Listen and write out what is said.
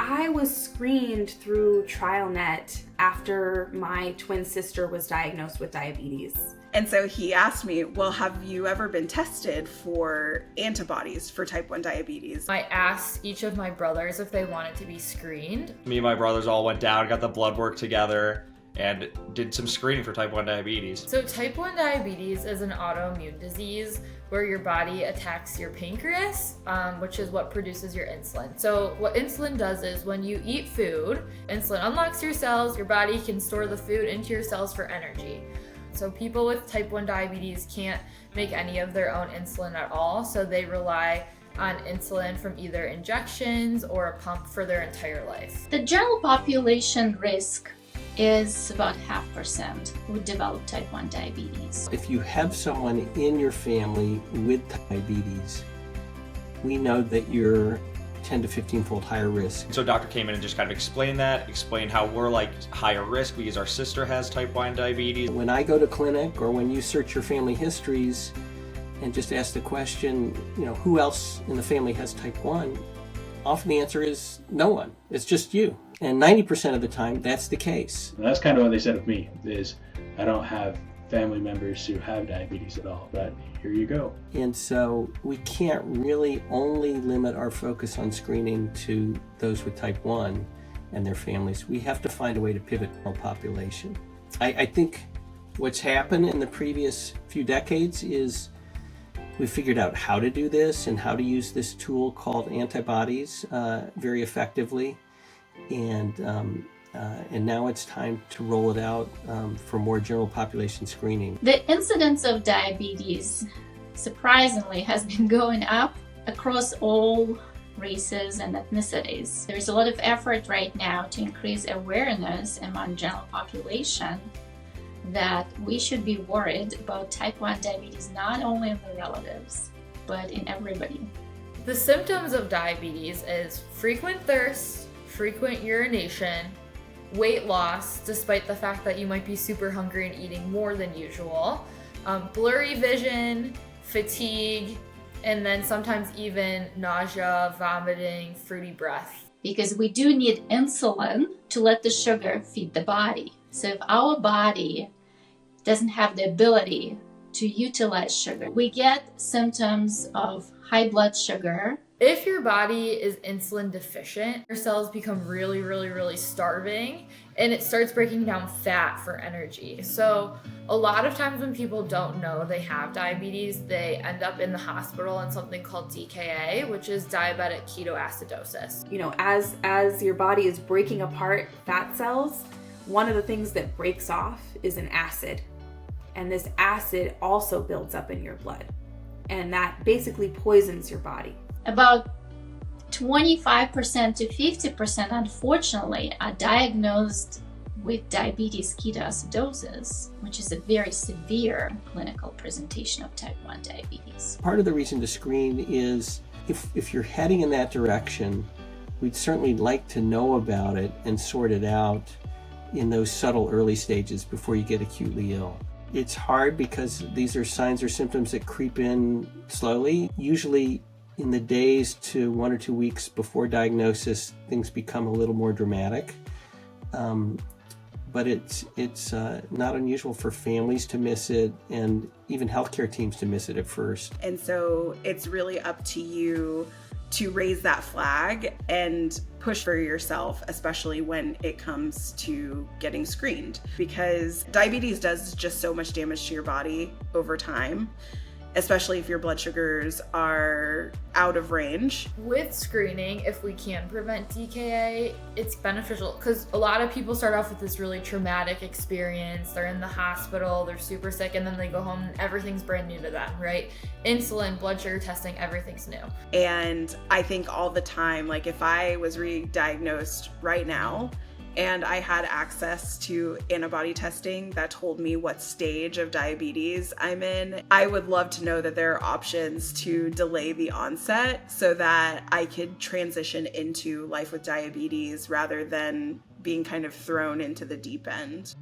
I was screened through TrialNet after my twin sister was diagnosed with diabetes. And so he asked me, well, have you ever been tested for antibodies for type 1 diabetes? I asked each of my brothers if they wanted to be screened. Me and my brothers all went down, got the blood work together, and did some screening for type 1 diabetes. So type 1 diabetes is an autoimmune disease where your body attacks your pancreas, which is what produces your insulin. So what insulin does is when you eat food, insulin unlocks your cells, your body can store the food into your cells for energy. So people with type 1 diabetes can't make any of their own insulin at all, so they rely on insulin from either injections or a pump for their entire life. The general population risk is about 0.5% who develop type 1 diabetes. If you have someone in your family with diabetes, we know that you're 10 to 15-fold higher risk. So doctor came in and just kind of explained how we're like higher risk because our sister has type 1 diabetes. When I go to clinic or when you search your family histories and just ask the question, who else in the family has type 1? Often the answer is no one. It's just you. And 90% of the time, that's the case. And that's kind of what they said of me, is I don't have family members who have diabetes at all, but here you go. And so we can't really only limit our focus on screening to those with type 1 and their families. We have to find a way to pivot our population. I think what's happened in the previous few decades is we figured out how to do this and how to use this tool called antibodies very effectively. And now it's time to roll it out for more general population screening. The incidence of diabetes, surprisingly, has been going up across all races and ethnicities. There's a lot of effort right now to increase awareness among general population that we should be worried about type 1 diabetes not only in the relatives, but in everybody. The symptoms of diabetes is frequent thirst, frequent urination, weight loss, despite the fact that you might be super hungry and eating more than usual, blurry vision, fatigue, and then sometimes even nausea, vomiting, fruity breath. Because we do need insulin to let the sugar feed the body. So if our body doesn't have the ability to utilize sugar, we get symptoms of high blood sugar. If your body is insulin deficient, your cells become really, really, really starving, and it starts breaking down fat for energy. So a lot of times when people don't know they have diabetes, they end up in the hospital on something called DKA, which is diabetic ketoacidosis. As your body is breaking apart fat cells, one of the things that breaks off is an acid. And this acid also builds up in your blood. And that basically poisons your body. About 25% to 50%, unfortunately, are diagnosed with diabetes ketoacidosis, which is a very severe clinical presentation of type 1 diabetes. Part of the reason to screen is if you're heading in that direction, we'd certainly like to know about it and sort it out in those subtle early stages before you get acutely ill. It's hard because these are signs or symptoms that creep in slowly. Usually in the days to 1 or 2 weeks before diagnosis, things become a little more dramatic. But it's not unusual for families to miss it and even healthcare teams to miss it at first. And so it's really up to you to raise that flag and push for yourself, especially when it comes to getting screened, because diabetes does just so much damage to your body over time, especially if your blood sugars are out of range. With screening, if we can prevent DKA, it's beneficial because a lot of people start off with this really traumatic experience. They're in the hospital, they're super sick, and then they go home and everything's brand new to them, right? Insulin, blood sugar testing, everything's new. And I think all the time, like if I was re-diagnosed right now, and I had access to antibody testing that told me what stage of diabetes I'm in, I would love to know that there are options to delay the onset so that I could transition into life with diabetes rather than being kind of thrown into the deep end.